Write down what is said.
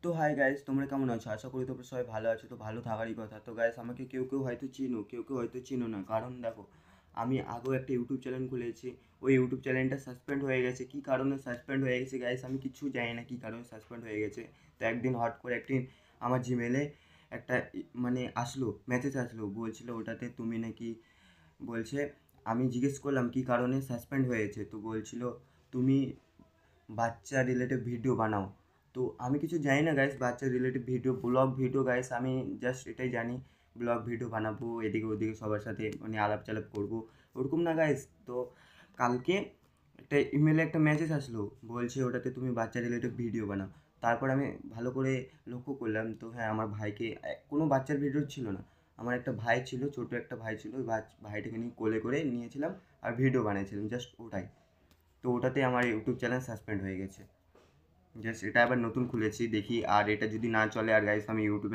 তো hi guys, তোমরা কেমন আছো? আশা করি তোমরা সবাই ভালো আছো। তো ভালো থাকারই কথা। তো গাইস, আমাকে কেউ কেউ হয়তো চিনো, কেউ কেউ হয়তো চিনো না। কারণ দেখো, আমি আগেও একটা ইউটিউব চ্যানেল খুলেছি। ওই ইউটিউব চ্যানেলটা সাসপেন্ড হয়ে গেছে। কী কারণে সাসপেন্ড হয়ে গেছে গাইস, আমি কিছু জানি না কী কারণে সাসপেন্ড হয়ে গেছে। তো একদিন হট করে একদিন আমার জিমেলে একটা মানে আসলো, মেসেজ আসলো, বলছিল ওটাতে তুমি নাকি বলছে। আমি জিজ্ঞেস করলাম কী কারণে সাসপেন্ড হয়েছে, তো বলছিল তুমি বাচ্চা রিলেটেড ভিডিও বানাও। তো আমি কিছু জানি না গাইস, বাচ্চা related video, blog video guys, আমি জাস্ট এটাই জানি ব্লগ ভিডিও বানাবো, এদিকে ওদিকে সবার সাথে মানে আলাপ চালাপ করবো, ওরকম না গাইস। তো কালকে একটা ইমেলে একটা মেসেজ আসলো, বলছে ওটাতে তুমি বাচ্চা রিলেটেড ভিডিও বানাও। তারপর আমি ভালো করে লক্ষ্য করলাম, তো হ্যাঁ, আমার ভাইকে কোনো বাচ্চার ভিডিও ছিল না। আমার একটা ভাই ছিল, ছোটো একটা ভাই ছিল, ওই ভাইটাকে নিয়ে কোলে করে নিয়েছিলাম আর ভিডিও বানিয়েছিলাম, জাস্ট ওটাই। তো ওটাতে আমার ইউটিউব চ্যানেল সাসপেন্ড হয়ে গেছে। জাস্ট এটা আবার নতুন খুলেছি, দেখি আর এটা যদি না চলে আর গাইস আমি ইউটিউবে